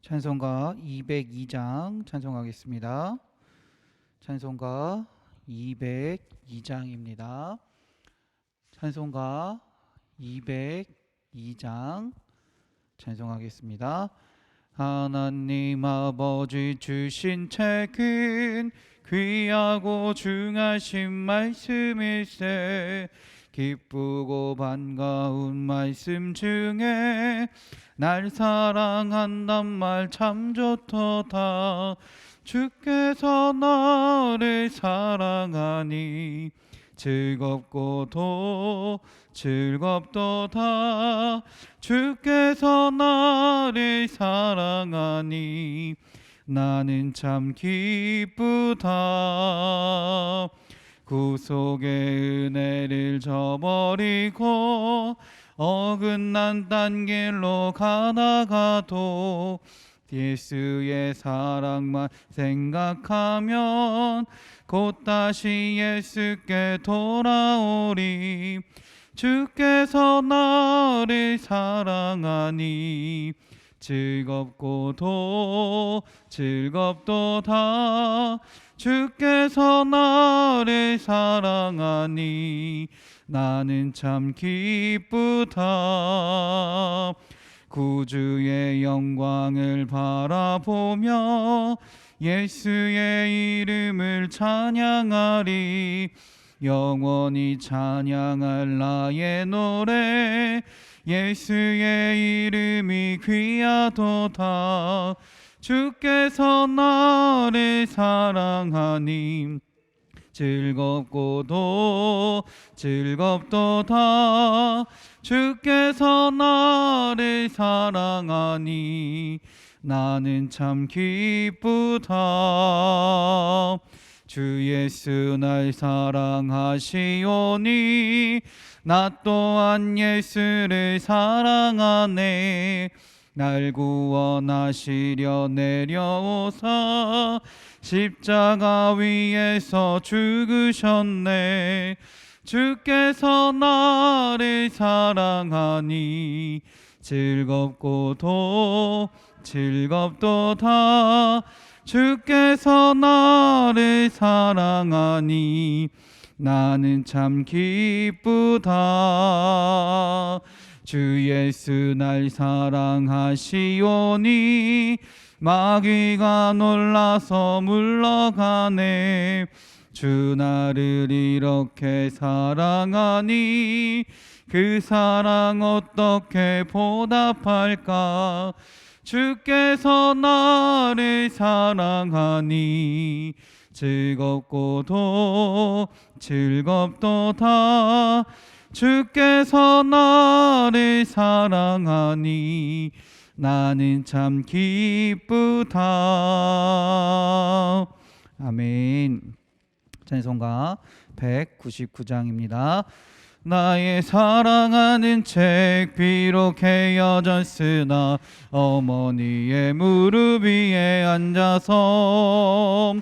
찬송가 202장 찬송하겠습니다. 찬송가 202장입니다. 찬송가 202장 찬송하겠습니다. 하나님 아버지 주신 책은 귀하고 중하신 말씀일세. 기쁘고 반가운 말씀 중에 날 사랑한단 말 참 좋도다. 주께서 나를 사랑하니 즐겁고도 즐겁도다. 주께서 나를 사랑하니 나는 참 기쁘다. 구속의 은혜를 저버리고 어긋난 딴 길로 가다가도 예수의 사랑만 생각하면 곧 다시 예수께 돌아오리. 주께서 나를 사랑하니 즐겁고도 즐겁도다. 주께서 나를 사랑하니 나는 참 기쁘다. 구주의 영광을 바라보며 예수의 이름을 찬양하리. 영원히 찬양할 나의 노래 예수의 이름이 귀하도다. 주께서 나를 사랑하니 즐겁고도 즐겁도다. 주께서 나를 사랑하니 나는 참 기쁘다. 주 예수 날 사랑하시오니 나 또한 예수를 사랑하네. 날 구원하시려 내려오사 십자가 위에서 죽으셨네. 주께서 나를 사랑하니 즐겁고도 즐겁도다. 주께서 나를 사랑하니 나는 참 기쁘다. 주 예수 날 사랑하시오니 마귀가 놀라서 물러가네. 주 나를 이렇게 사랑하니 그 사랑 어떻게 보답할까. 주께서 나를 사랑하니 즐겁고도 즐겁도다. 주께서 나를 사랑하니 나는 참 기쁘다. 아멘. 찬송가 199장입니다. 나의 사랑하는 책 비록 헤어졌으나 어머니의 무릎 위에 앉아서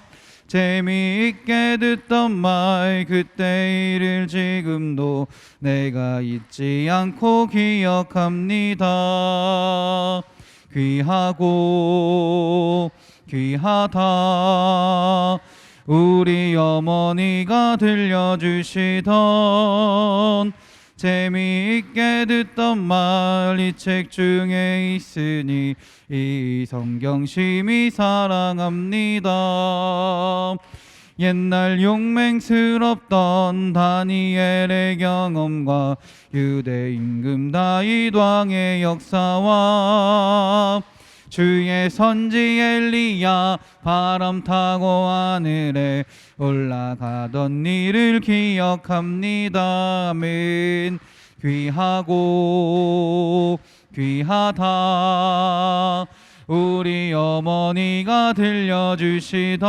재미있게 듣던 말 그때 일을 지금도 내가 잊지 않고 기억합니다. 귀하고 귀하다. 우리 어머니가 들려주시던 재미있게 듣던 말 이 책 중에 있으니 이 성경 심히 사랑합니다. 옛날 용맹스럽던 다니엘의 경험과 유대 임금 다윗 왕의 역사와 주의 선지 엘리야 바람 타고 하늘에 올라가던 일을 기억합니다. 아멘. 귀하고 귀하다. 우리 어머니가 들려주시던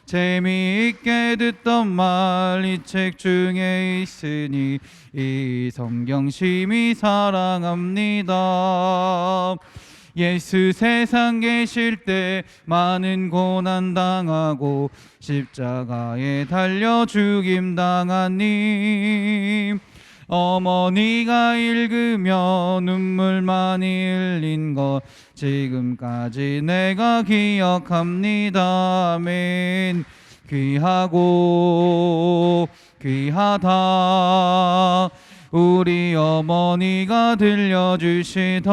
재미있게 듣던 말 이 책 중에 있으니 이 성경 심히 사랑합니다. 예수 세상 계실 때 많은 고난 당하고 십자가에 달려 죽임 당하니 어머니가 읽으며 눈물 많이 흘린 것 지금까지 내가 기억합니다. 아멘. 귀하고 귀하다. 우리 어머니가 들려주시던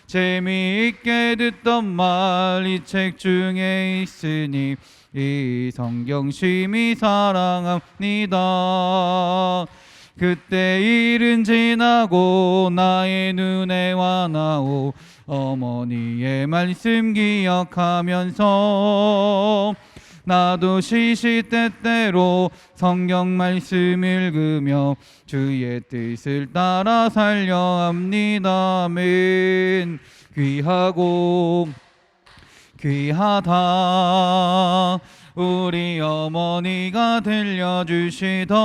재미있게 듣던 말 이 책 중에 있으니 이 성경 심히 사랑합니다. 그때 일은 지나고 나의 눈에 와나오 어머니의 말씀 기억하면서 나도 시시때때로 성경 말씀 읽으며 주의 뜻을 따라 살려 합니다. 아멘. 귀하고 귀하다. 우리 어머니가 들려주시던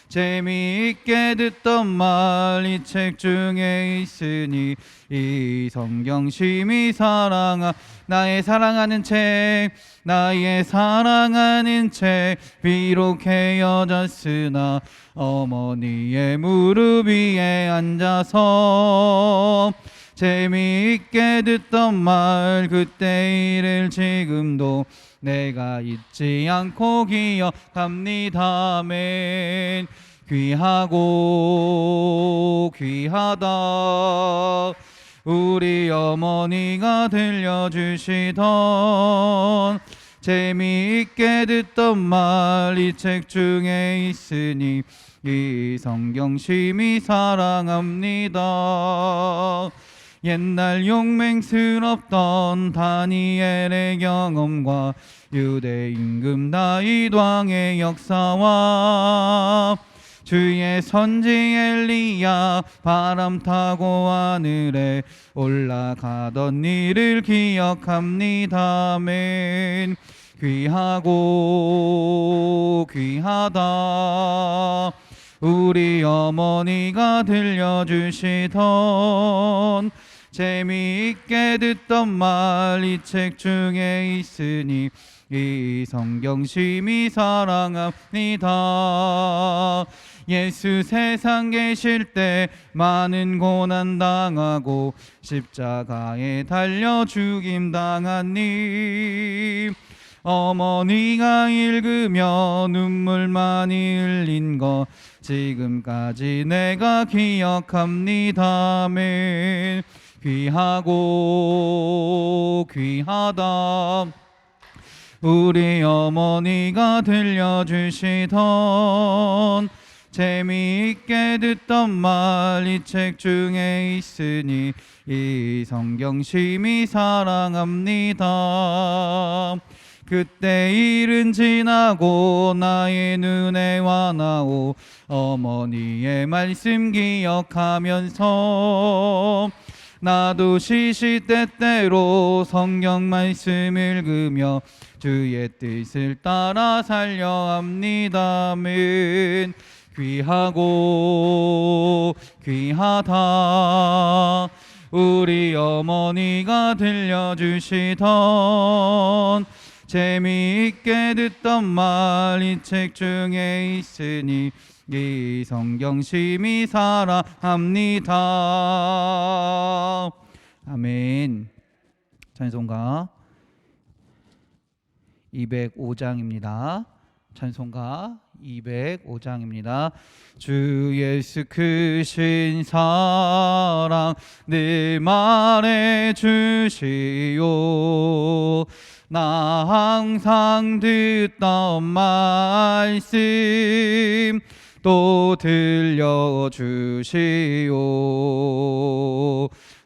재미있게 듣던 말 이 책 중에 있으니 이 성경 심히 나의 사랑하는 책 나의 사랑하는 책 비록 헤어졌으나 어머니의 무릎 위에 앉아서 재미있게 듣던 말 그때 일을 지금도 내가 잊지 않고 기억합니다. 아멘. 귀하고 귀하다. 우리 어머니가 들려주시던 재미있게 듣던 말 이 책 중에 있으니 이 성경 심히 사랑합니다. 옛날 용맹스럽던 다니엘의 경험과 유대 임금 다윗 왕의 역사와 주의 선지 엘리야 바람 타고 하늘에 올라가던 일을 기억합니다. 아멘. 귀하고 귀하다. 우리 어머니가 들려주시던 재미있게 듣던 말 이 책 중에 있으니 이 성경 심히 사랑합니다. 예수 세상 계실 때 많은 고난 당하고 십자가에 달려 죽임 당한 님 어머니가 읽으며 눈물 많이 흘린 것 지금까지 내가 기억합니다. 아멘. 귀하고 귀하다. 우리 어머니가 들려주시던 재미있게 듣던 말 이 책 중에 있으니 이 성경 심히 사랑합니다. 그때 일은 지나고 나의 눈에 와나오 어머니의 말씀 기억하면서 나도 시시때때로 성경 말씀 읽으며 주의 뜻을 따라 살려 합니다. 아멘. 귀하고 귀하다. 우리 어머니가 들려주시던 재미있게 듣던 말 이 책 중에 있으니 이 성경 심히 사랑합니다. 아멘. 찬송가 205장입니다. 찬송가 205장입니다. 주 예수 크신 사랑 늘 말해 주시오. 나 항상 듣던 말씀 또 들려주시오.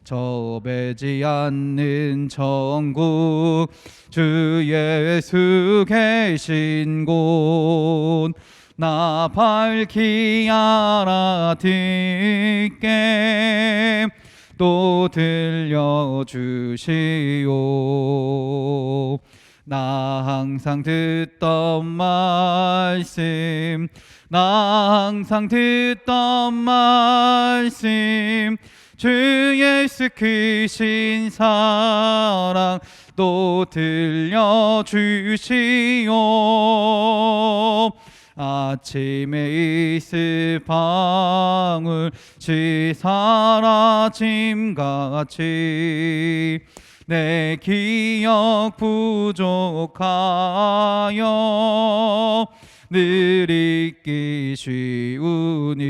저 배지 않는 천국 주 예수 계신 곳 나 밝히 알아듣게 또 들려주시오. 나 항상 듣던 말씀 나 항상 듣던 말씀 주 예수 크신 사랑 또 들려주시오. 아침에 이슬 방울씩 사라짐같이 내 기억 부족하여 늘 잊기 쉬우니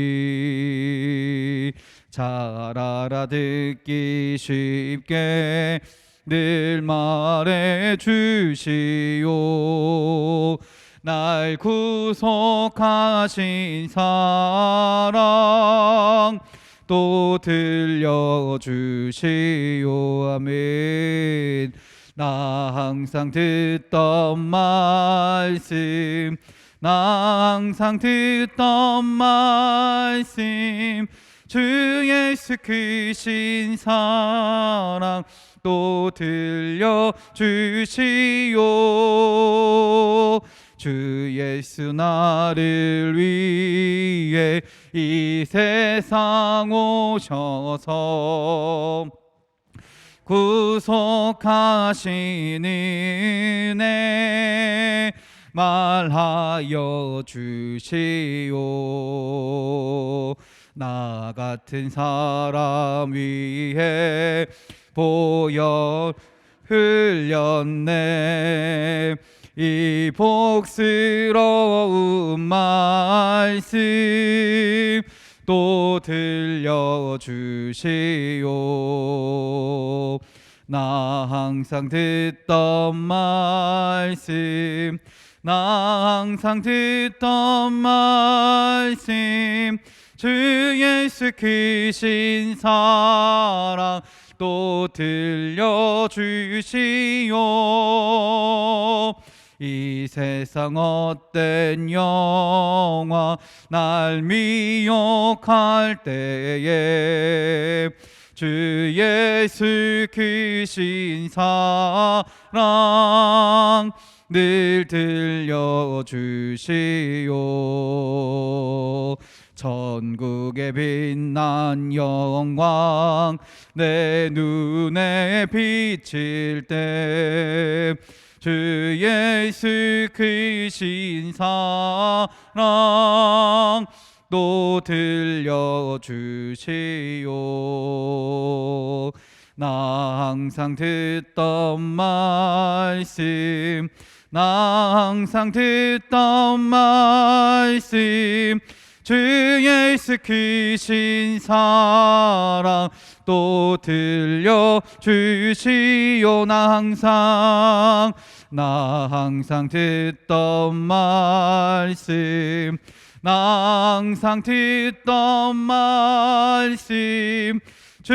잘 알아듣기 쉽게 늘 말해 주시오. 날 구속하신 사랑 또 들려주시오. 아멘. 나 항상 듣던 말씀, 나 항상 듣던 말씀, 주 예수 크신 사랑 또 들려주시오. 주 예수 나를 위해 이 세상 오셔서 구속하신 은혜 말하여 주시오. 나 같은 사람 위해 보혈 흘렸네. 이 복스러운 말씀 또 들려주시오. 나 항상 듣던 말씀, 나 항상 듣던 말씀, 주 예수 크신 사랑 또 들려주시오. 이 세상 헛된 영화 날 미혹할 때에 주 예수 크신 사랑 늘 들려주시오. 천국의 빛난 영광 내 눈에 비칠 때 주 예수 크신 사랑 또 들려주시오. 나 항상 듣던 말씀, 나 항상 듣던 말씀, 주 예수 크신 사랑 또 들려주시오. 나 항상 듣던 말씀, 나 항상 듣던 말씀, 주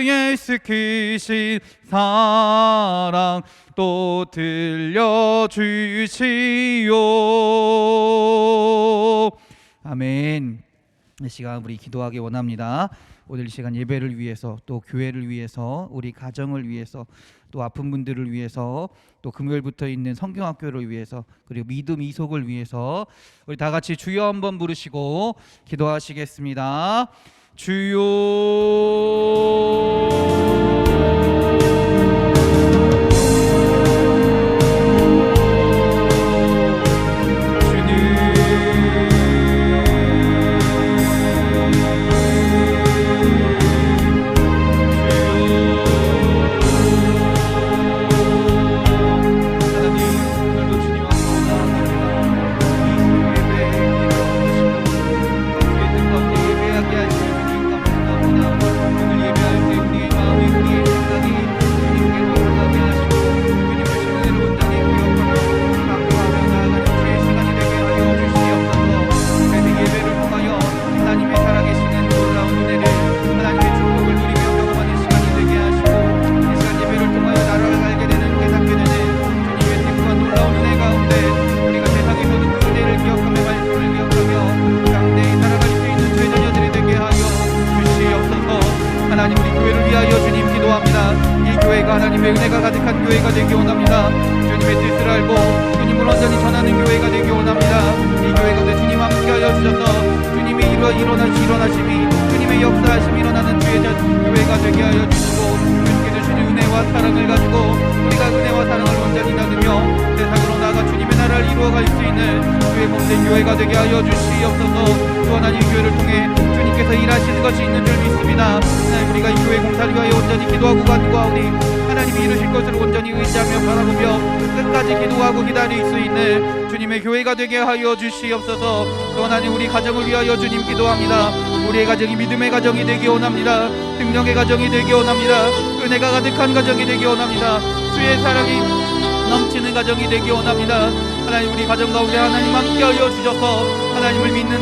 예수 크신 사랑 또 들려주시오. 아멘. 이 시간 우리 기도하기 원합니다. 오늘 이 시간 예배를 위해서, 또 교회를 위해서, 우리 가정을 위해서, 또 아픈 분들을 위해서, 또 금요일부터 있는 성경학교를 위해서, 그리고 믿음 이속을 위해서 우리 다 같이 주여 한번 부르시고 기도하시겠습니다. 주여. 하나님의 은혜가 가득한 교회가 되기 원합니다. 주님의 뜻을 알고 주님을 온전히 전하는 교회가 되기 원합니다. 이 교회 가운데 주님 함께하여 주셔서 주님이 일어나심이 주님의 역사하심이 일어나는 교회가 되게 하여 주시고, 주님께 주시는 은혜와 사랑을 가지고 우리가 은혜와 사랑을 온전히 나누며 세상으로 나아가 주님의 나라를 이루어 세워갈 수 있는 주의 몸된 교회가 되게 하여 주시옵소서. 또 하나님 교회를 통해 주님께서 일하시는 것이 있는 줄 믿습니다. 하나님 우리가 이 교회 공사를 위하여 온전히 기도하고 간구하오니 하나님이 이루실 것을 온전히 의지하며 바라보며 끝까지 기도하고 기다릴 수 있는 주님의 교회가 되게 하여 주시옵소서. 또 하나님 우리 가정을 위하여 주님 기도합니다. 우리의 가정이 믿음의 가정이 되기 원합니다. 능력의 가정이 되기 원합니다. 은혜가 가득한 가정이 되기 원합니다. 주의 사랑이 넘치는 가정이 되기 원합니다. 하나님 우리 가정 가운데 하나님 함께하여 주셔서 하나님을 믿는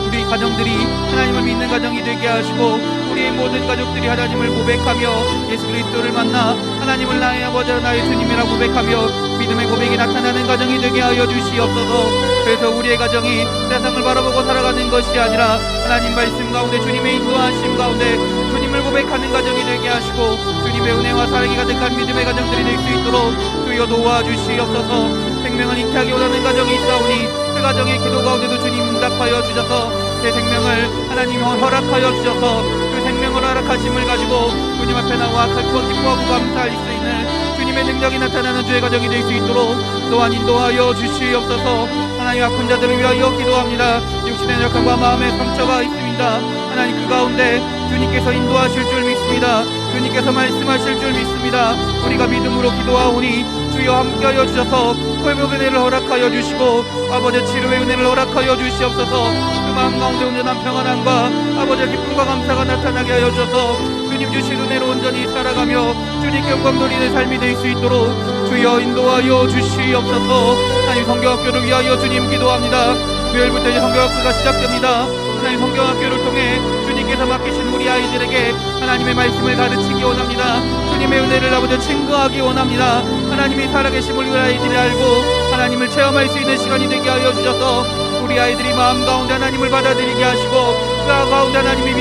우리 가정들이 하나님을 믿는 가정이 되게 하시고 우리의 모든 가족들이 하나님을 고백하며 예수 그리스도를 만나 하나님을 나의 아버지 나의 주님이라 고백하며 믿음의 고백이 나타나는 가정이 되게 하여 주시옵소서. 그래서 우리의 가정이 세상을 바라보고 살아가는 것이 아니라 하나님 말씀 가운데 주님의 인도하심 가운데 주님을 고백하는 가정이 되게 하시고 주님의 은혜와 사랑이 가득한 믿음의 가정들이 될 수 있도록 주여 도와주시옵소서. 생명을 잉태하기 원하는 가정이 있사오니 그 가정의 기도 가운데도 주님 응답하여 주셔서 그 생명을 하나님 허락하여 주셔서 그 생명을 허락하심을 가지고 주님 앞에 나와 기뻐하고 감사할 수 있는 주님의 능력이 나타나는 주의 가정이 될 수 있도록 또한 인도하여 주시옵소서. 하나님 아픈 자들을 위하여 기도합니다. 육신의 약함과 마음의 상처가 있습니다. 하나님 그 가운데 주님께서 인도하실 줄 믿습니다. 주님께서 말씀하실 줄 믿습니다. 우리가 믿음으로 기도하오니 주여 함께하여 주셔서 회복의 은혜를 허락하여 주시고 아버지 치료의 은혜를 허락하여 주시옵소서. 그 마음 가운데 온전한 평안함과 아버지의 기쁨과 감사가 나타나게 하여 주셔서 주님 주신 은혜로 온전히 살아가며 주님께 영광 돌리는 삶이 될 수 있도록 주여 인도하여 주시옵소서. 하나님 성경학교를 위하여 주님 기도합니다. 금요일부터 이제 성경학교가 시작됩니다. 하나님 성경학교를 통해 주님께서 맡기신 우리 아이들에게 하나님의 말씀을 가르치기 원합니다. 주님의 은혜를 아버지 증거하기 원합니다. 하나님이 살아계심을 우리 아이들이 알고 하나님을 체험할 수 있는 시간이 되게 하여 주셔서 우리 아이들이 마음 가운데 하나님을 받아들이게 하시고 그 가운데 하나님이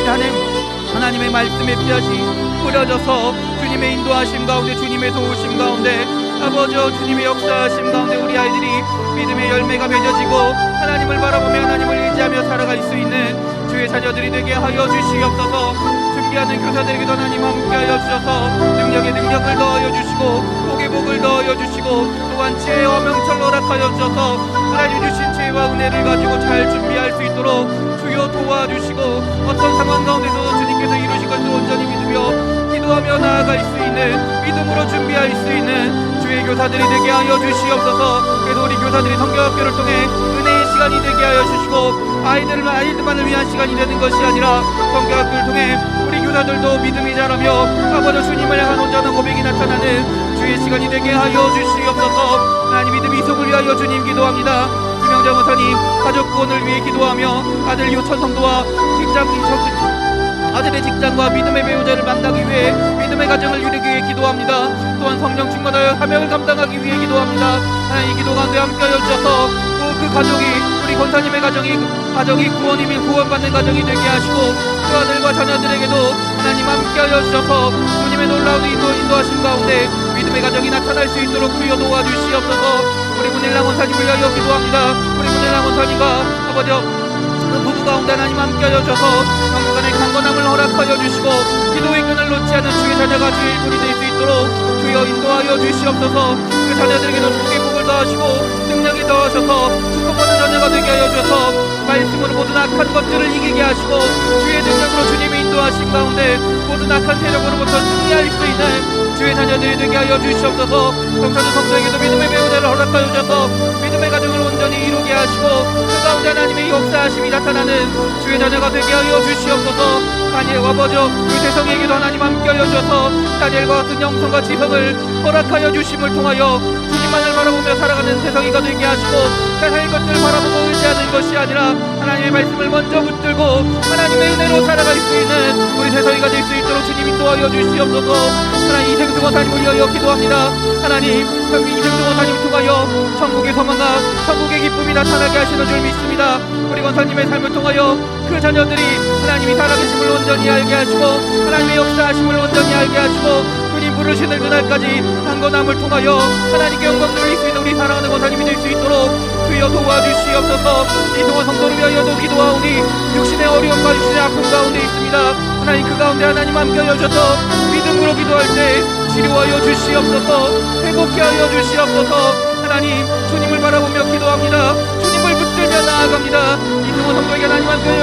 하나님의 말씀의 피앗이 뿌려져서 주님의 인도하심 가운데 주님의 도우심 가운데 아버지 주님의 역사하심 가운데 우리 아이들이 믿음의 열매가 맺어지고 하나님을 바라보며 하나님을 의지하며 살아갈 수 있는 주의 자녀들이 되게 하여 주시옵소서. 준비하는 교사들에게도 하나님 함께하여 주셔서 능력에 능력을 더하여 주시고 복에 복을 더하여 주시고 또한 지혜와 명철로 허락하여 주셔서 하나님 주신 지혜와 은혜를 가지고 잘 준비할 수 있도록 주여 도와주시고 어떤 상황 가운데서도 주님께서 이루신 것을 온전히 믿으며 기도하며 나아갈 수 있는 믿음으로 준비할 수 있는 주의 교사들이 되게 하여 주시옵소서. 그래서 우리 교사들이 성경학교를 통해 은혜의 시간이 되게 하여 주시고 아이들만을 위한 시간이 되는 것이 아니라 성경학교를 통해 우리 교사들도 믿음이 자라며 아버지 주님을 향한 온전한 고백이 나타나는 주의 시간이 되게 하여 주시옵소서. 하나님 믿음의 이속을 위하여 주님 기도합니다. 김영자 목사님 가족 구원을 위해 기도하며 아들 요천 성도와 아들의 직장과 믿음의 배우자를 만나기 위해 믿음의 가정을 이루기 위해 기도합니다. 또한 성령 충만하여 사명을 감당하기 위해 기도합니다. 하나님 이 기도 가운데 함께하여 주셔서 그 가족이 우리 권사님의 가정이 구원받는 가정이 되게 하시고 그 아들과 자녀들에게도 하나님 함께하여 주셔서 주님의 놀라운 인도하심 가운데 믿음의 가정이 나타날 수 있도록 주여 도와주시옵소서. 우리 문일랑 원사님을 위하여 기도합니다. 우리 문일랑 원사님과 아버지 부부 가운데 하나님 함께하여 주셔서 영간의 강건함을 허락하여 주시고 기도의 끈을 놓지 않은 주의 자녀가 주의 일꾼이 될 수 있도록 주여 인도하여 주시옵소서. 그 자녀들에게도 복의 복을 더하시고 능력이 더하셔서 축복받는 자녀가 되게 하여 주셔서 말씀으로 모든 악한 것들을 이기게 하시고 주의 능력으로 주님의 인도하심 가운데 모든 악한 세력으로부터 승리할 수 있는 주의 자녀들이 되게 하여 주시옵소서. 경찰도 성도에게도 믿음의 배우자를 허락하여 주셔서 믿음의 가정을 온전히 이루게 하시고 그 가운데 하나님의 역사하심이 나타나는 주의 자녀가 되게 하여 주시옵소서. 다니엘과 아버지 그 대성에게도 하나님 함께하여 주셔서 다니엘과 같은 영성과 지성을 허락하여 주심을 통하여 주님만을 바라보며 살아가는 대성이가 되게 하시고 세상의 것들을 바라보고 의지하는 것이 아니라 하나님의 말씀을 먼저 붙들고 하나님의 은혜로 살아갈 수 있는 우리 대성이가 될 수 있도록 주님 인도하여 주시옵소서. 하나님 이생수 원사님을 위하여 기도합니다. 하나님 이생수 원사님 통하여 천국의 소망과 천국의 기쁨이 나타나게 하시는 줄 믿습니다. 우리 원사님의 삶을 통하여 그 자녀들이 하나님이 살아계심을 온전히 알게 하시고 하나님의 역사하심을 온전히 알게 하시고 주님 부르시는 그날까지 강건함을 통하여 하나님께 영광 돌릴 수 있는 우리 사랑하는 원사님이 될 수 있도록 주여 도와주시옵소서. 이동원 성도를 위하여도 기도하오니 육신의 어려움과 육신의 아픔 가운데 있습니다. 하나님 그 가운데 하나님 함께하여 주셔서 믿음으로 기도할 때 치료하여 주시옵소서. 회복케 하여 주시옵소서. 하나님 주님을 바라보며 기도합니다.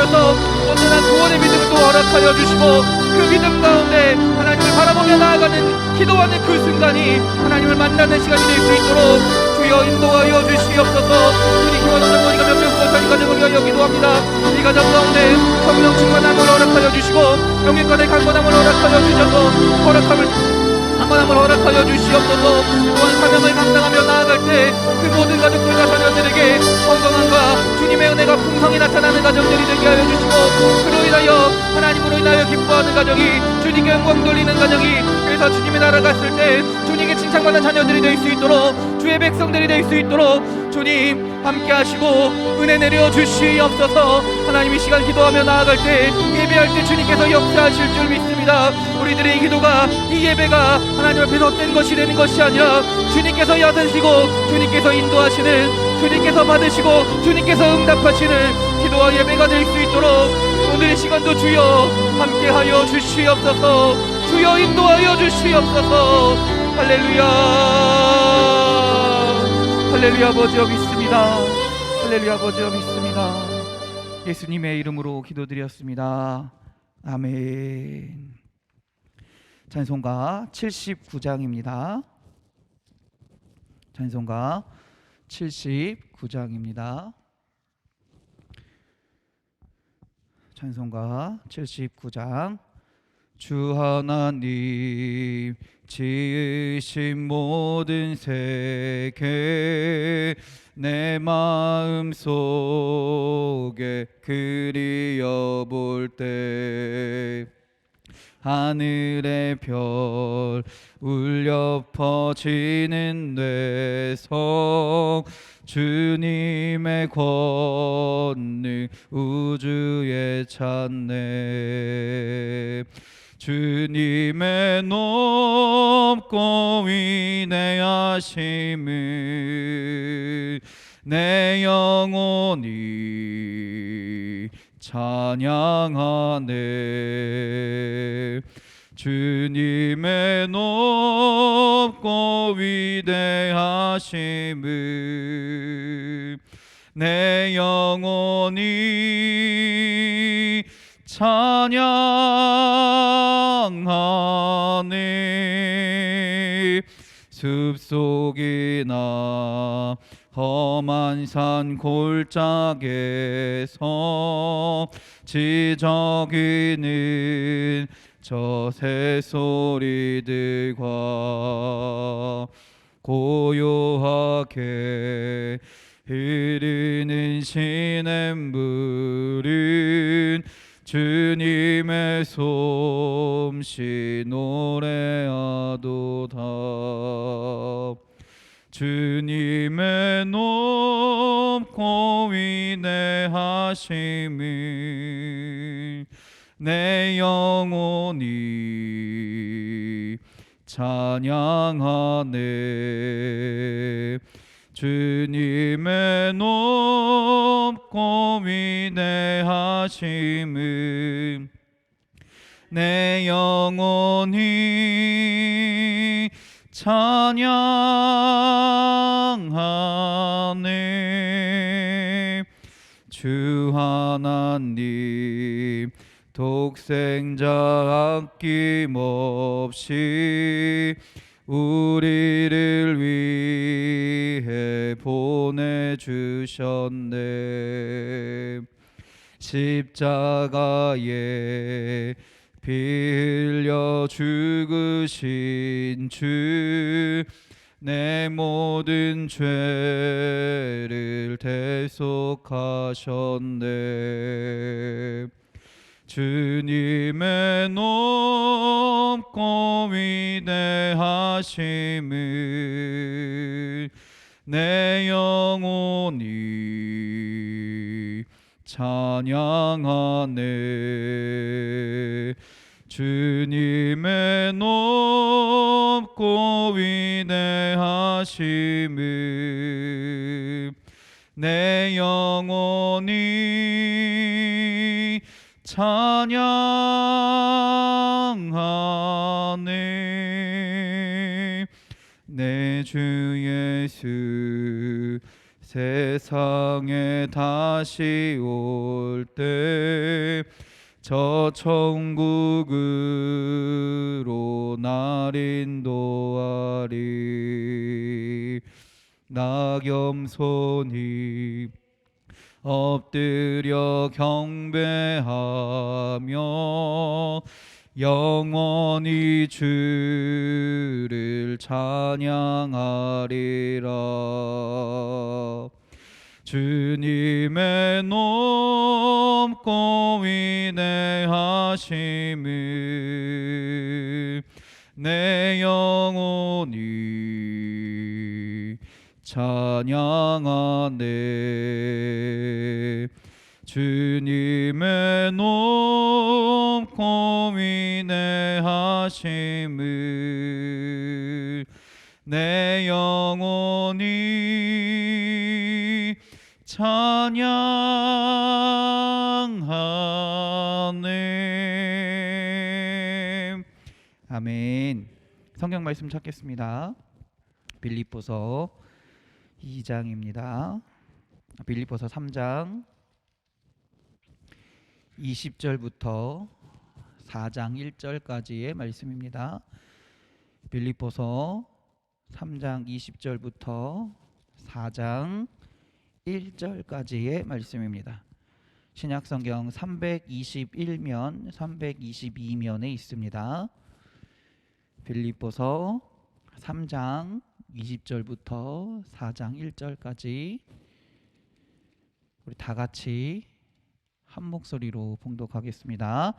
하여서 온전한 구원의 믿음을 또 허락하여 주시고 그 믿음 가운데 하나님을 바라보며 나아가는 기도하는 그 순간이 하나님을 만나는 시간이 될 수 있도록 주여 인도하여 주시옵소서. 우리 기도하는 우리가 몇 명 못하는 가정을 위하여 기도합니다. 이 가정 가운데 성령 충만함을 허락하여 주시고 영육간의 강건함을 허락하여 주셔서 강건함을 허락하여 주시옵소서. 또한 사명을 감당하며 나아갈 때 그 모든 가족들과 자녀들에게 건강함과 주님의 은혜가 풍성히 나타나는 가정들이 되게 하여 주시고 그로 인하여 하나님으로 인하여 기뻐하는 가정이 주님께 영광 돌리는 가정이 그래서 주님의 나라 갔을 때 주님께 칭찬받는 자녀들이 될 수 있도록 주의 백성들이 될 수 있도록 주님 함께 하시고 은혜 내려 주시옵소서. 하나님 이 시간 기도하며 나아갈 때 예배할 때 주님께서 역사하실 줄 믿습니다. 우리들의 이 기도가 이 예배가 하나님 앞에서 헛된 것이 되는 것이 아니라 주님께서 여드시고 주님께서 인도하시는 주님께서 받으시고 주님께서 응답하시는 기도와 예배가 될 수 있도록 오늘 이 시간도 주여 함께하여 주시옵소서. 주여 인도하여 주시옵소서. 할렐루야 할렐루야. 아버지여 믿습니다. 할렐루야 아버지여 믿습니다. 예수님의 이름으로 기도드렸습니다. 아멘. 찬송가 79장입니다. 찬송가 79장입니다. 찬송가 79장. 주 하나님 지으신 모든 세계 내 마음 속에 그리어 볼 때 하늘의 별 울려 퍼지는 내 성 주님의 권능 우주에 찾네. 주님의 높고 위대하심을 내 영혼이 찬양하네. 주님의 높고 위대하심을 내 영혼이 찬양하네. 숲속이나 험한 산 골짜기에서 지저귀는 저 새소리들과 고요하게 흐르는 시냇물은 주님의 솜씨 노래하도다. 주님의 높고 위대하심을 내 영혼이 찬양하네. 주님의 높고 위대하심을 내 영혼이 찬양하네. 주 하나님 독생자 아낌없이 우리를 위해 보내주셨네. 십자가에 피 흘려 죽으신 주 내 모든 죄를 대속하셨네. 주님의 높고 위대하심을 내 영혼이 찬양하네. 주님의 높고 위대하심을 내 영혼이 찬양하네. 내 주 예수 세상에 다시 올 때 저 천국으로 날 인도하리. 나 겸손히 엎드려 경배하며 영원히 주를 찬양하리라. 주님의 높고 위대하심을 내 영혼이 찬양하네. 주님의 높고 위대하심을 내 영혼이 찬양하네. 아멘. 성경 말씀 찾겠습니다. 빌립보서 2장입니다. 빌립보서 3장 20절부터 4장 1절까지의 말씀입니다. 빌립보서 3장 20절부터 4장 1절까지의 말씀입니다. 신약성경 321면 322면에 있습니다. 빌립보서 3장 20절부터 4장 1절까지 우리 다 같이 한 목소리로 봉독하겠습니다.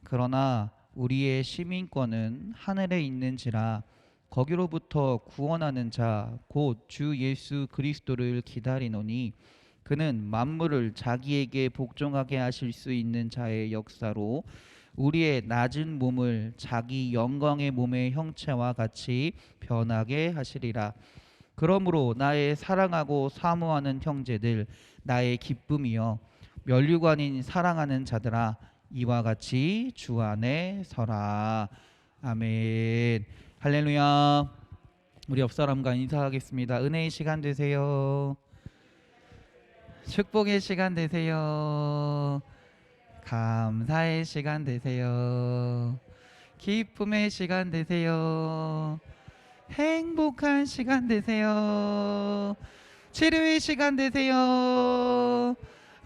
그러나 우리의 시민권은 하늘에 있는지라 거기로부터 구원하는 자 곧 주 예수 그리스도를 기다리노니 그는 만물을 자기에게 복종하게 하실 수 있는 자의 역사로 우리의 낮은 몸을 자기 영광의 몸의 형체와 같이 변하게 하시리라. 그러므로 나의 사랑하고 사모하는 형제들, 나의 기쁨이여 면류관인 사랑하는 자들아, 이와 같이 주 안에 서라. 아멘. 할렐루야. 우리 옆 사람과 인사하겠습니다. 은혜의 시간 되세요. 축복의 시간 되세요. 감사의 시간 되세요. 기쁨의 시간 되세요. 행복한 시간 되세요. 치료의 시간 되세요.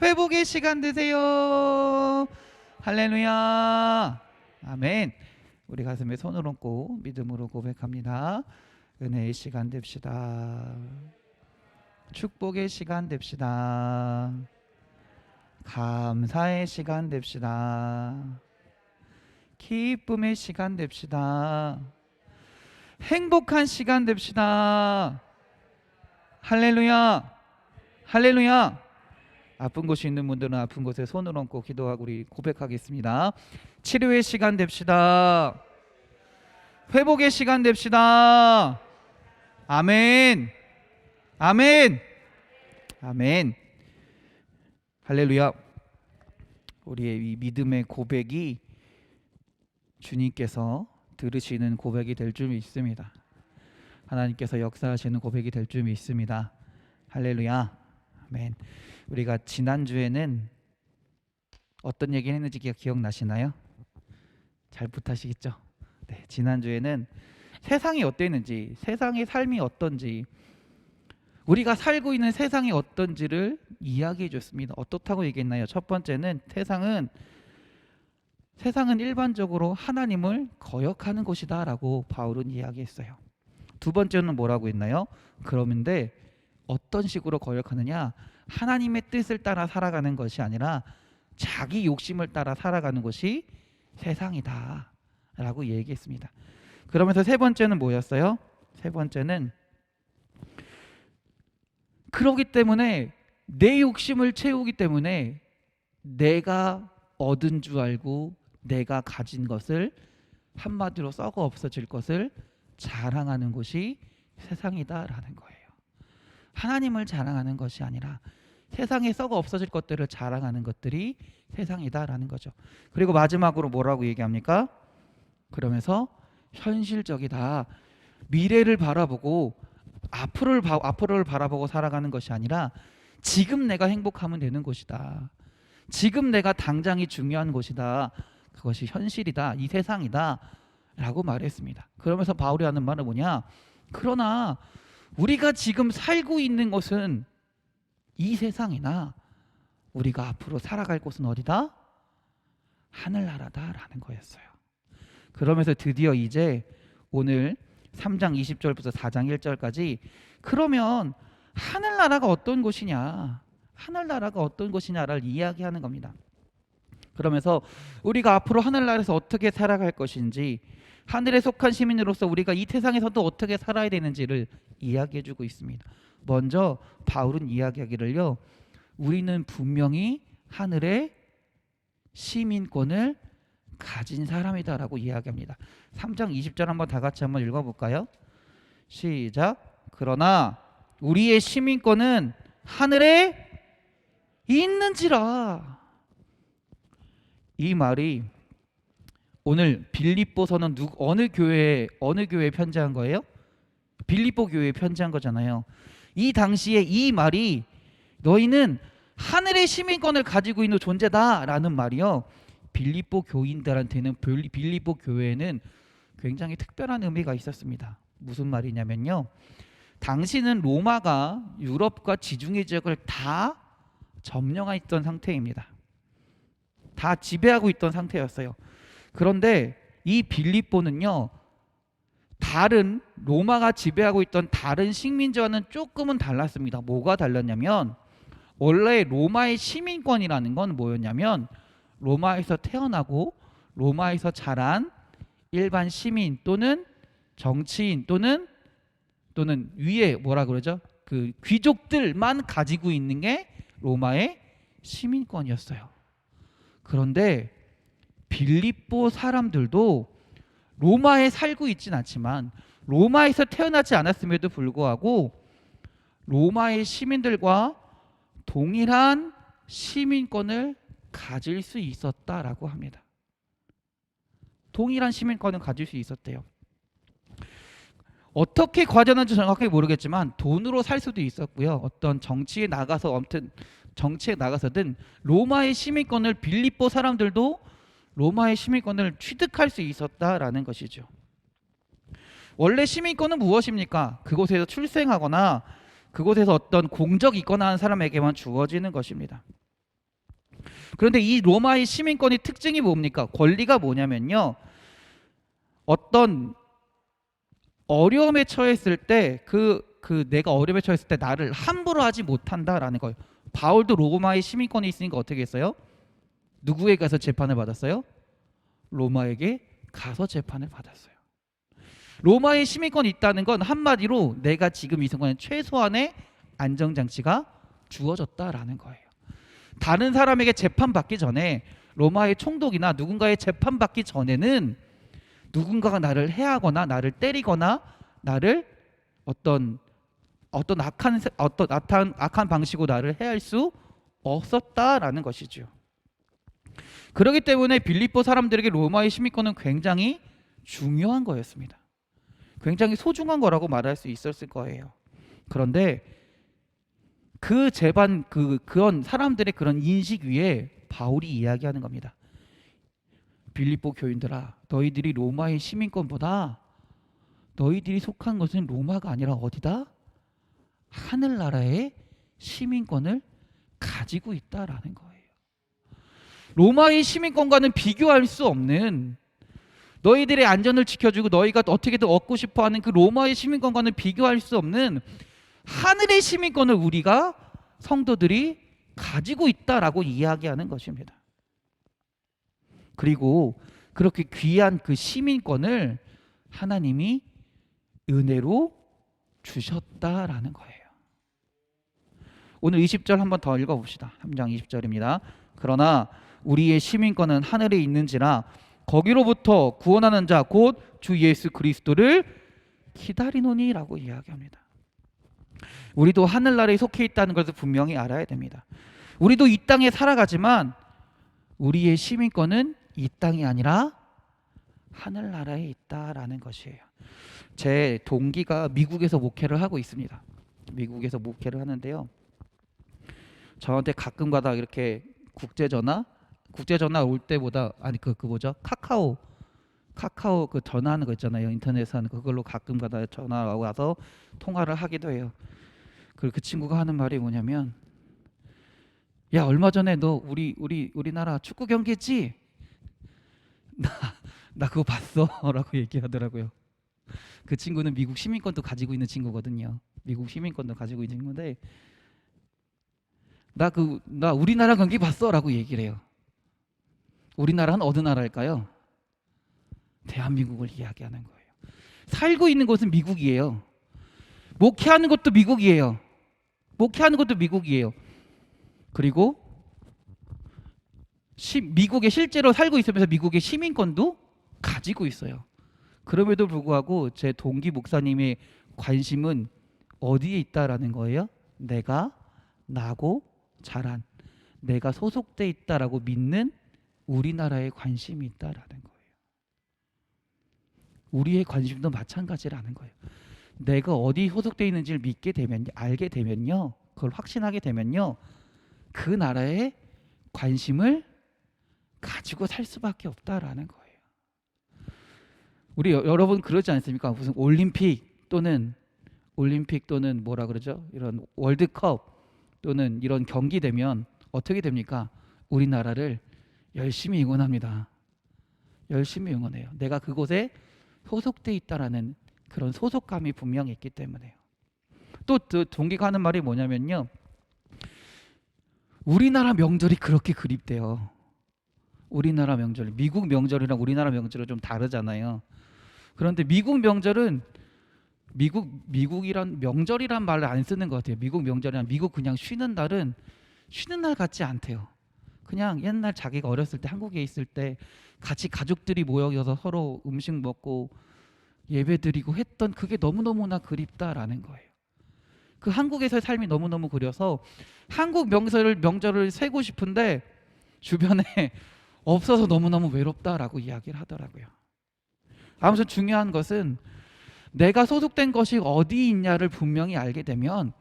회복의 시간 되세요. 할렐루야. 아멘. 우리 가슴에 손을 얹고 믿음으로 고백합니다. 은혜의 시간 됩시다. 축복의 시간 됩시다. 감사의 시간 됩시다. 기쁨의 시간 됩시다. 행복한 시간 됩시다. 할렐루야. 할렐루야. 아픈 곳이 있는 분들은 아픈 곳에 손을 얹고 기도하고 우리 고백하겠습니다. 치료의 시간 됩시다. 회복의 시간 됩시다. 아멘. 아멘. 아멘. 할렐루야. 우리의 이 믿음의 고백이 주님께서 들으시는 고백이 될 줄 믿습니다. 하나님께서 역사하시는 고백이 될 줄 믿습니다. 할렐루야. 아멘. 우리가 지난주에는 어떤 얘기를 했는지 기억나시나요? 잘 못하시겠죠? 네, 지난주에는 세상이 어땠는지, 세상의 삶이 어떤지, 우리가 살고 있는 세상이 어떤지를 이야기해 줬습니다. 어떻다고 얘기했나요? 첫 번째는 세상은 일반적으로 하나님을 거역하는 곳이다 라고 바울은 이야기했어요. 두 번째는 뭐라고 했나요? 그런데 어떤 식으로 거역하느냐? 하나님의 뜻을 따라 살아가는 것이 아니라 자기 욕심을 따라 살아가는 것이 세상이다 라고 얘기했습니다. 그러면서 세 번째는 뭐였어요? 세 번째는 그러기 때문에 내 욕심을 채우기 때문에 내가 얻은 줄 알고 내가 가진 것을 한마디로 썩어 없어질 것을 자랑하는 것이 세상이다라는 거예요. 하나님을 자랑하는 것이 아니라 세상에 썩어 없어질 것들을 자랑하는 것들이 세상이다라는 거죠. 그리고 마지막으로 뭐라고 얘기합니까? 그러면서 현실적이다. 미래를 바라보고 앞으로를 바라보고 살아가는 것이 아니라 지금 내가 행복하면 되는 것이다. 지금 내가 당장이 중요한 것이다. 그것이 현실이다. 이 세상이다. 라고 말했습니다. 그러면서 바울이 하는 말은 뭐냐? 그러나 우리가 지금 살고 있는 것은 이 세상이나 우리가 앞으로 살아갈 곳은 어디다? 하늘나라다라는 거였어요. 그러면서 드디어 이제 오늘 3장 20절부터 4장 1절까지 그러면 하늘나라가 어떤 곳이냐, 하늘나라가 어떤 곳이냐를 이야기하는 겁니다. 그러면서 우리가 앞으로 하늘나라에서 어떻게 살아갈 것인지, 하늘에 속한 시민으로서 우리가 이 세상에서도 어떻게 살아야 되는지를 이야기해주고 있습니다. 먼저 바울은 이야기하기를요, 우리는 분명히 하늘의 시민권을 가진 사람이다라고 이야기합니다. 3장 20절 한번 다 같이 한번 읽어볼까요? 시작. 그러나 우리의 시민권은 하늘에 있는지라. 이 말이 오늘 빌립보서는 어느 교회에 편지한 거예요? 빌립보 교회에 편지한 거잖아요. 이 당시에 이 말이 너희는 하늘의 시민권을 가지고 있는 존재다라는 말이요, 빌립보 교인들한테는, 빌립보 교회에는 굉장히 특별한 의미가 있었습니다. 무슨 말이냐면요, 당시는 로마가 유럽과 지중해 지역을 다 점령하고 상태입니다. 다 지배하고 있던 상태였어요. 그런데 이 빌립보는요, 다른 로마가 지배하고 있던 다른 식민지와는 조금은 달랐습니다. 뭐가 달랐냐면, 원래 로마의 시민권이라는 건 뭐였냐면, 로마에서 태어나고 로마에서 자란 일반 시민 또는 정치인 또는 위에 뭐라 그러죠? 그 귀족들만 가지고 있는 게 로마의 시민권이었어요. 그런데 빌립보 사람들도 로마에 살고 있진 않지만, 로마에서 태어나지 않았음에도 불구하고 로마의 시민들과 동일한 시민권을 가질 수 있었다라고 합니다. 동일한 시민권을 가질 수 있었대요. 어떻게 과정인지 정확하게 모르겠지만 돈으로 살 수도 있었고요. 어떤 정치에 나가서든 로마의 시민권을, 빌립보 사람들도 로마의 시민권을 취득할 수 있었다라는 것이죠. 원래 시민권은 무엇입니까? 그곳에서 출생하거나 그곳에서 어떤 공적이 있거나 한 사람에게만 주어지는 것입니다. 그런데 이 로마의 시민권의 특징이 뭡니까? 권리가 뭐냐면요, 어떤 어려움에 처했을 때 내가 어려움에 처했을 때 나를 함부로 하지 못한다라는 거예요. 바울도 로마의 시민권이 있으니까 어떻게 했어요? 누구에게 가서 재판을 받았어요? 로마에게 가서 재판을 받았어요. 로마의 시민권이 있다는 건 한마디로 내가 지금 이 순간에 최소한의 안정장치가 주어졌다라는 거예요. 다른 사람에게 재판받기 전에, 로마의 총독이나 누군가의 재판받기 전에는 누군가가 나를 해하거나 나를 때리거나 나를 어떤 악한 방식으로 나를 해할 수 없었다라는 것이죠. 그렇기 때문에 빌립보 사람들에게 로마의 시민권은 굉장히 중요한 거였습니다. 굉장히 소중한 거라고 말할 수 있었을 거예요. 그런데 그런 사람들의 그런 인식 위에 바울이 이야기하는 겁니다. 빌립보 교인들아, 너희들이 로마의 시민권보다 너희들이 속한 것은 로마가 아니라 어디다? 하늘나라의 시민권을 가지고 있다라는 거예요. 로마의 시민권과는 비교할 수 없는, 너희들의 안전을 지켜주고 너희가 어떻게든 얻고 싶어하는 그 로마의 시민권과는 비교할 수 없는 하늘의 시민권을 우리가 성도들이 가지고 있다라고 이야기하는 것입니다. 그리고 그렇게 귀한 그 시민권을 하나님이 은혜로 주셨다라는 거예요. 오늘 20절 한번 더 읽어봅시다. 3장 20절입니다. 그러나 우리의 시민권은 하늘에 있는지라 거기로부터 구원하는 자 곧 주 예수 그리스도를 기다리노니라고 이야기합니다. 우리도 하늘나라에 속해 있다는 것을 분명히 알아야 됩니다. 우리도 이 땅에 살아가지만 우리의 시민권은 이 땅이 아니라 하늘나라에 있다라는 것이에요. 제 동기가 미국에서 목회를 하고 있습니다. 미국에서 목회를 하는데요. 저한테 가끔가다 이렇게 국제전화 올 때보다 아니 그 뭐죠? 카카오 그 전화하는 거 있잖아요. 인터넷에 하는 그걸로 가끔가다 전화가 와서 통화를 하기도 해요. 그리고 그 친구가 하는 말이 뭐냐면, 야 얼마 전에 너 우리나라 축구 경기 했지? 나 그거 봤어라고 얘기하더라고요. 그 친구는 미국 시민권도 가지고 있는 친구거든요. 미국 시민권도 가지고 있는 친구인데 나 우리나라 경기 봤어라고 얘기를 해요. 우리나라는 어느 나라일까요? 대한민국을 이야기하는 거예요. 살고 있는 곳은 미국이에요. 목회하는 것도 미국이에요. 목회하는 것도 미국이에요. 그리고 미국에 실제로 살고 있으면서 미국의 시민권도 가지고 있어요. 그럼에도 불구하고 제 동기 목사님의 관심은 어디에 있다라는 거예요? 내가 나고 자란, 내가 소속돼 있다라고 믿는 우리나라에 관심이 있다라는 거예요. 우리의 관심도 마찬가지라는 거예요. 내가 어디 소속돼 있는지를 믿게 되면, 알게 되면요, 그걸 확신하게 되면요, 그 나라에 관심을 가지고 살 수밖에 없다라는 거예요. 우리 여러분 그러지 않습니까? 무슨 올림픽 또는 뭐라 그러죠? 이런 월드컵 또는 이런 경기 되면 어떻게 됩니까? 우리나라를 열심히 응원합니다. 열심히 응원해요. 내가 그곳에 소속돼 있다라는 그런 소속감이 분명히 있기 때문에요. 또 동기가 하는 말이 뭐냐면요, 우리나라 명절이 그렇게 그립대요. 우리나라 명절, 미국 명절이랑 우리나라 명절은 좀 다르잖아요. 그런데 미국 명절은 미국이란 명절이란 말을 안 쓰는 것 같아요. 미국 명절이란 미국 그냥 쉬는 날은 쉬는 날 같지 않대요. 그냥 옛날 자기가 어렸을 때 한국에 있을 때 같이 가족들이 모여서 서로 음식 먹고 예배드리고 했던 그게 너무너무나 그립다라는 거예요. 그 한국에서의 삶이 너무너무 그려서 한국 명절을 세고 싶은데 주변에 없어서 너무너무 외롭다라고 이야기를 하더라고요. 아무튼 중요한 것은 내가 소속된 것이 어디 있냐를 분명히 알게 되면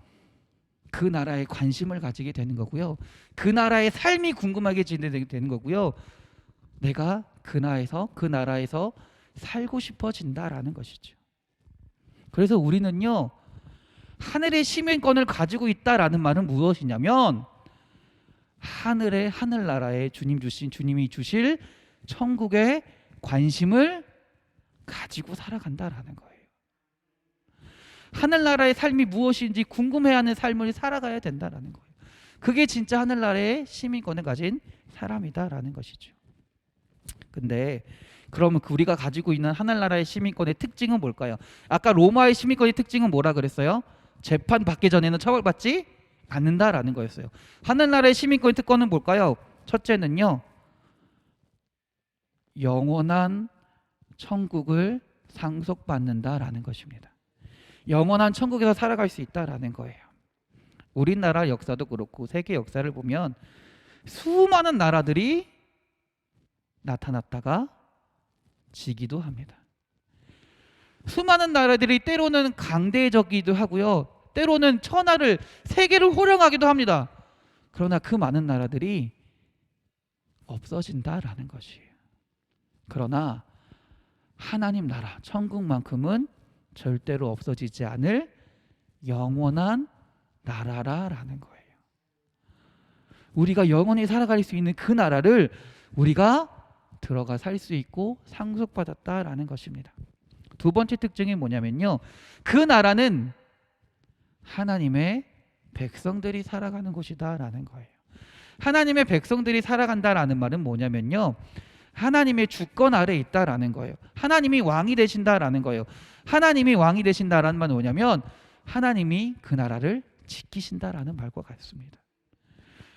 그 나라에 관심을 가지게 되는 거고요. 그 나라의 삶이 궁금하게 되는 거고요. 내가 그 나라에서 살고 싶어진다라는 것이죠. 그래서 우리는요, 하늘의 시민권을 가지고 있다라는 말은 무엇이냐면 하늘나라에 주님이 주실 천국의 관심을 가지고 살아간다라는 거예요. 하늘나라의 삶이 무엇인지 궁금해하는 삶을 살아가야 된다라는 거예요. 그게 진짜 하늘나라의 시민권을 가진 사람이다라는 것이죠. 근데 그러면 우리가 가지고 있는 하늘나라의 시민권의 특징은 뭘까요? 아까 로마의 시민권의 특징은 뭐라 그랬어요? 재판 받기 전에는 처벌받지 않는다라는 거였어요. 하늘나라의 시민권의 특권은 뭘까요? 첫째는요, 영원한 천국을 상속받는다라는 것입니다. 영원한 천국에서 살아갈 수 있다라는 거예요. 우리나라 역사도 그렇고 세계 역사를 보면 수많은 나라들이 나타났다가 지기도 합니다. 수많은 나라들이 때로는 강대적이기도 하고요, 때로는 천하를 세계를 호령하기도 합니다. 그러나 그 많은 나라들이 없어진다라는 것이에요. 그러나 하나님 나라 천국만큼은 절대로 없어지지 않을 영원한 나라라는 거예요. 우리가 영원히 살아갈 수 있는 그 나라를 우리가 들어가 살 수 있고 상속받았다라는 것입니다. 두 번째 특징이 뭐냐면요, 그 나라는 하나님의 백성들이 살아가는 곳이다라는 거예요. 하나님의 백성들이 살아간다라는 말은 뭐냐면요, 하나님의 주권 아래 있다라는 거예요. 하나님이 왕이 되신다라는 거예요. 하나님이 왕이 되신다라는 말은 뭐냐면 하나님이 그 나라를 지키신다라는 말과 같습니다.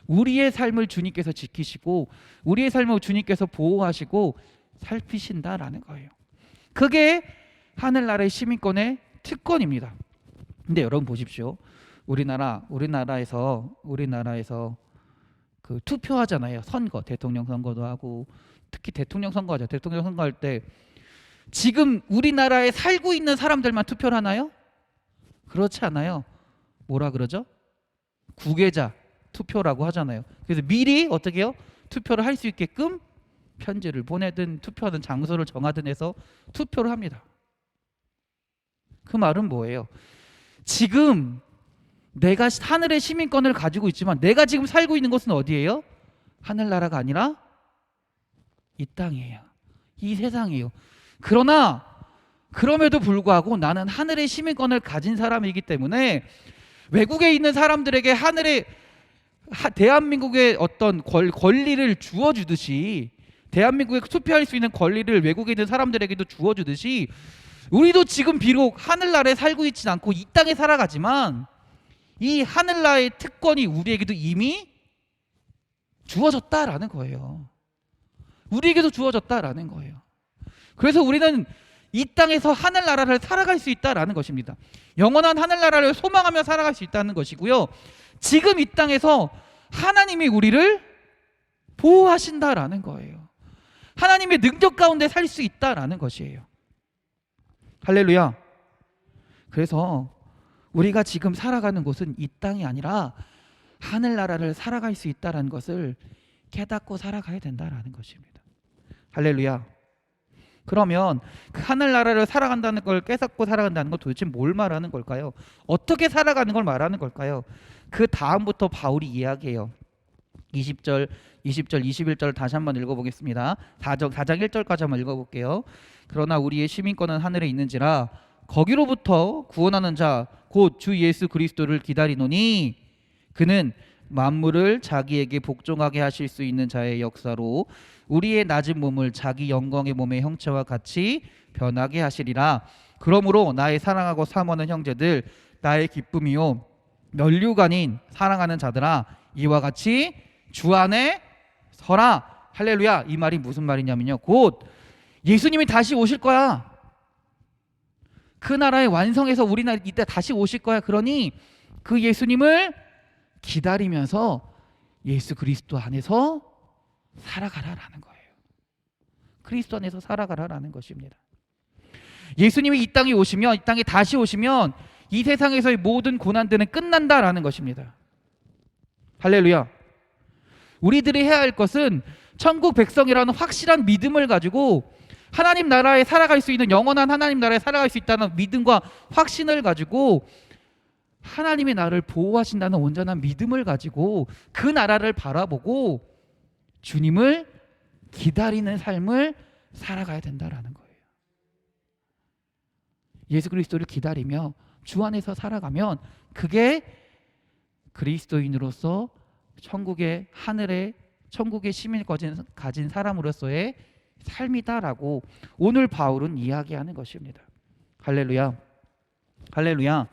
우리의 삶을 주님께서 지키시고 우리의 삶을 주님께서 보호하시고 살피신다라는 거예요. 그게 하늘나라의 시민권의 특권입니다. 근데 여러분 보십시오. 우리나라에서 그 투표하잖아요. 선거, 대통령 선거도 하고 특히 대통령 선거하죠. 대통령 선거할 때 지금 우리나라에 살고 있는 사람들만 투표를 하나요? 그렇지 않아요. 뭐라 그러죠? 구계자 투표라고 하잖아요. 그래서 미리 어떻게 해요? 투표를 할 수 있게끔 편지를 보내든 투표하는 장소를 정하든 해서 투표를 합니다. 그 말은 뭐예요? 지금 내가 하늘의 시민권을 가지고 있지만 내가 지금 살고 있는 곳은 어디예요? 하늘나라가 아니라 이 땅이에요. 이 세상이에요. 그러나 그럼에도 불구하고 나는 하늘의 시민권을 가진 사람이기 때문에 외국에 있는 사람들에게 하늘의 대한민국의 어떤 권리를 주어주듯이, 대한민국에 투표할 수 있는 권리를 외국에 있는 사람들에게도 주어주듯이, 우리도 지금 비록 하늘나라에 살고 있진 않고 이 땅에 살아가지만 이 하늘나라의 특권이 우리에게도 이미 주어졌다라는 거예요. 우리에게도 주어졌다라는 거예요. 그래서 우리는 이 땅에서 하늘나라를 살아갈 수 있다라는 것입니다. 영원한 하늘나라를 소망하며 살아갈 수 있다는 것이고요. 지금 이 땅에서 하나님이 우리를 보호하신다라는 거예요. 하나님의 능력 가운데 살 수 있다라는 것이에요. 할렐루야. 그래서 우리가 지금 살아가는 곳은 이 땅이 아니라 하늘나라를 살아갈 수 있다는 것을 깨닫고 살아가야 된다라는 것입니다. 할렐루야. 그러면 그 하늘나라를 살아간다는 걸 깨닫고 살아간다는 건 도대체 뭘 말하는 걸까요? 어떻게 살아가는 걸 말하는 걸까요? 그 다음부터 바울이 이야기해요. 20절, 21절 다시 한번 읽어보겠습니다. 4장 1절까지 한번 읽어볼게요. 그러나 우리의 시민권은 하늘에 있는지라 거기로부터 구원하는 자 곧 주 예수 그리스도를 기다리노니 그는 만물을 자기에게 복종하게 하실 수 있는 자의 역사로 우리의 낮은 몸을 자기 영광의 몸의 형체와 같이 변하게 하시리라. 그러므로 나의 사랑하고 사모하는 형제들, 나의 기쁨이요 면류관인 사랑하는 자들아, 이와 같이 주 안에 서라. 할렐루야. 이 말이 무슨 말이냐면요, 곧 예수님이 다시 오실 거야. 그 나라의 완성해서 우리나라 이때 다시 오실 거야. 그러니 그 예수님을 기다리면서 예수 그리스도 안에서 살아가라라는 거예요. 그리스도 안에서 살아가라라는 것입니다. 예수님이 이 땅에 오시면, 이 땅에 다시 오시면 이 세상에서의 모든 고난들은 끝난다라는 것입니다. 할렐루야. 우리들이 해야 할 것은 천국 백성이라는 확실한 믿음을 가지고 하나님 나라에 살아갈 수 있는, 영원한 하나님 나라에 살아갈 수 있다는 믿음과 확신을 가지고 하나님이 나를 보호하신다는 온전한 믿음을 가지고 그 나라를 바라보고 주님을 기다리는 삶을 살아가야 된다라는 거예요. 예수 그리스도를 기다리며 주 안에서 살아가면 그게 그리스도인으로서 천국의 하늘의 천국의 시민을 가진 사람으로서의 삶이다라고 오늘 바울은 이야기하는 것입니다. 할렐루야. 할렐루야.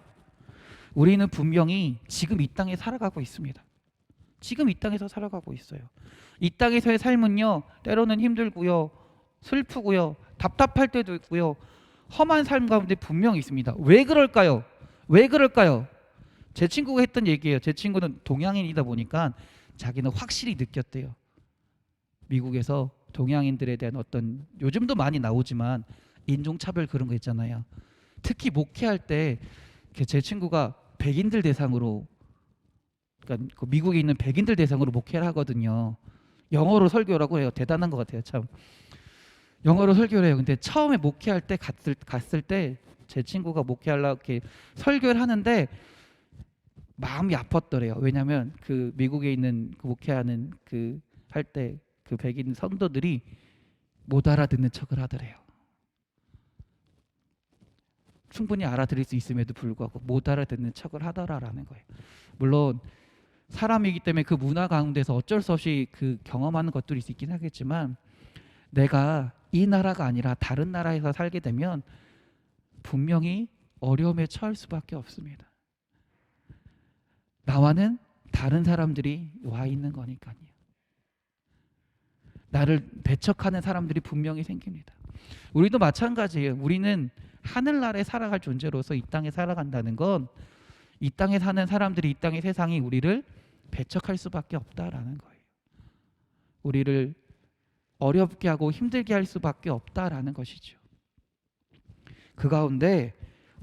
우리는 분명히 지금 이 땅에 살아가고 있습니다. 지금 이 땅에서 살아가고 있어요. 이 땅에서의 삶은요, 때로는 힘들고요, 슬프고요, 답답할 때도 있고요, 험한 삶 가운데 분명히 있습니다. 왜 그럴까요? 왜 그럴까요? 제 친구가 했던 얘기예요. 제 친구는 동양인이다 보니까 자기는 확실히 느꼈대요. 미국에서 동양인들에 대한 어떤, 요즘도 많이 나오지만 인종차별 그런 거 있잖아요. 특히 목회할 때 제 친구가 백인들 대상으로, 그러니까 그 미국에 있는 백인들 대상으로 목회를 하거든요. 영어로 설교라고 해요. 대단한 것 같아요. 참 영어로 설교를 해요. 근데 처음에 목회할 때 갔을 때 제 친구가 목회하려고 이렇게 설교를 하는데 마음이 아팠더래요. 왜냐하면 그 미국에 있는 그 목회하는 그 할 때 그 백인 성도들이 못 알아듣는 척을 하더래요. 충분히 알아들을 수 있음에도 불구하고 못 알아듣는 척을 하더라라는 거예요. 물론 사람이기 때문에 그 문화 가운데서 어쩔 수 없이 그 경험하는 것들이 있긴 하겠지만, 내가 이 나라가 아니라 다른 나라에서 살게 되면 분명히 어려움에 처할 수밖에 없습니다. 나와는 다른 사람들이 와 있는 거니까요. 나를 배척하는 사람들이 분명히 생깁니다. 우리도 마찬가지예요. 우리는 하늘나라에 살아갈 존재로서 이 땅에 살아간다는 건 이 땅에 사는 사람들이, 이 땅의 세상이 우리를 배척할 수밖에 없다라는 거예요. 우리를 어렵게 하고 힘들게 할 수밖에 없다라는 것이죠. 그 가운데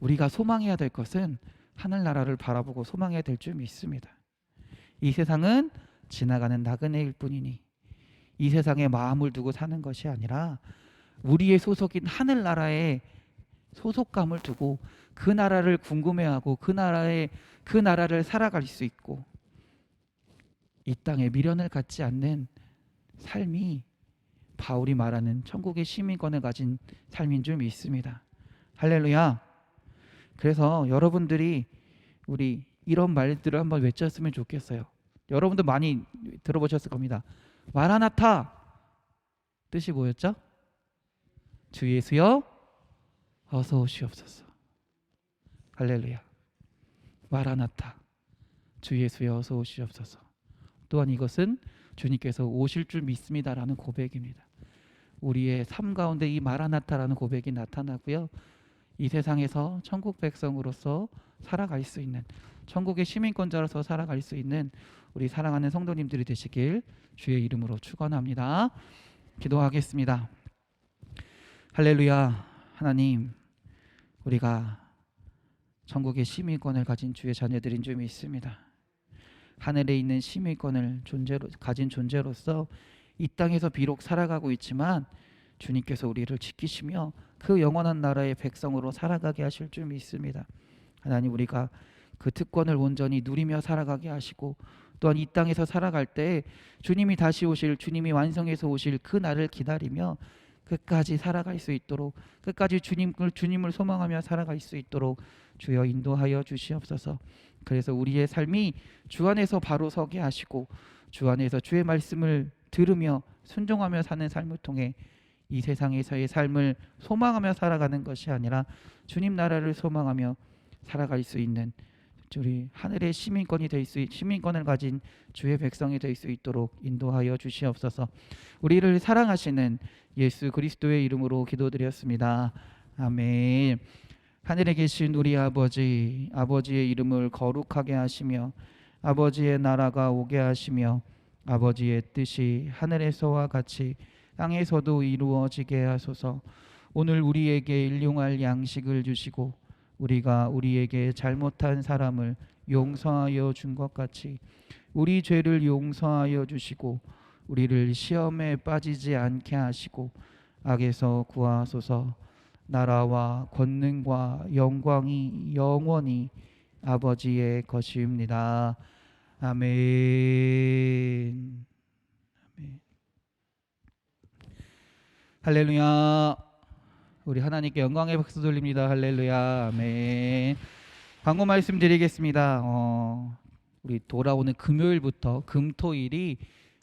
우리가 소망해야 될 것은 하늘나라를 바라보고 소망해야 될 줄 믿습니다. 이 세상은 지나가는 나그네일 뿐이니 이 세상에 마음을 두고 사는 것이 아니라 우리의 소속인 하늘나라에 소속감을 두고 그 나라를 궁금해하고 그 나라를 살아갈 수 있고 이 땅에 미련을 갖지 않는 삶이 바울이 말하는 천국의 시민권을 가진 삶인 줄 믿습니다. 할렐루야. 그래서 여러분들이 우리 이런 말들을 한번 외쳤으면 좋겠어요. 여러분도 많이 들어보셨을 겁니다. 마라나타 뜻이 뭐였죠? 주 예수여 어서 오시옵소서. 할렐루야. 마라나타 주 예수여 어서 오시옵소서. 또한 이것은 주님께서 오실 줄 믿습니다라는 고백입니다. 우리의 삶 가운데 이 마라나타라는 고백이 나타나고요. 이 세상에서 천국 백성으로서 살아갈 수 있는, 천국의 시민권자로서 살아갈 수 있는 우리 사랑하는 성도님들이 되시길 주의 이름으로 축원합니다. 기도하겠습니다. 할렐루야. 하나님, 우리가 천국의 시민권을 가진 주의 자녀들인 줄 믿습니다. 하늘에 있는 시민권을 가진 존재로서 이 땅에서 비록 살아가고 있지만 주님께서 우리를 지키시며 그 영원한 나라의 백성으로 살아가게 하실 줄 믿습니다. 하나님, 우리가 그 특권을 온전히 누리며 살아가게 하시고 또한 이 땅에서 살아갈 때 주님이 다시 오실, 주님이 완성해서 오실 그 날을 기다리며 끝까지 살아갈 수 있도록, 끝까지 주님을 소망하며 살아갈 수 있도록 주여 인도하여 주시옵소서. 그래서 우리의 삶이 주 안에서 바로 서게 하시고 주 안에서 주의 말씀을 들으며 순종하며 사는 삶을 통해 이 세상에서의 삶을 소망하며 살아가는 것이 아니라 주님 나라를 소망하며 살아갈 수 있는 우리 하늘의 시민권을 가진 주의 백성이 될 수 있도록 인도하여 주시옵소서. 우리를 사랑하시는 예수 그리스도의 이름으로 기도드렸습니다. 아멘. 하늘에 계신 우리 아버지, 아버지의 이름을 거룩하게 하시며 아버지의 나라가 오게 하시며 아버지의 뜻이 하늘에서와 같이 땅에서도 이루어지게 하소서. 오늘 우리에게 일용할 양식을 주시고 우리가 우리에게 잘못한 사람을 용서하여 준 것 같이 우리 죄를 용서하여 주시고 우리를 시험에 빠지지 않게 하시고 악에서 구하소서. 나라와 권능과 영광이 영원히 아버지의 것입니다. 아멘. 아멘. 할렐루야. 우리 하나님께 영광의 박수 돌립니다. 할렐루야. 아멘. 광고 말씀드리겠습니다. 우리 돌아오는 금요일부터 금토일이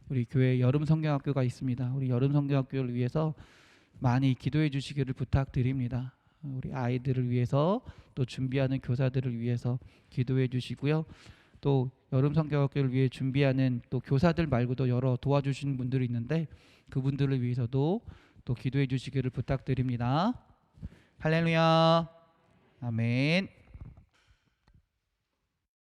우리 교회 여름 성경학교가 있습니다. 우리 여름 성경학교를 위해서 많이 기도해 주시기를 부탁드립니다. 우리 아이들을 위해서 또 준비하는 교사들을 위해서 기도해 주시고요. 또 여름 성경학교를 위해 준비하는 또 교사들 말고도 여러 도와주시는 분들이 있는데 그분들을 위해서도 또 기도해 주시기를 부탁드립니다. 할렐루야. 아멘.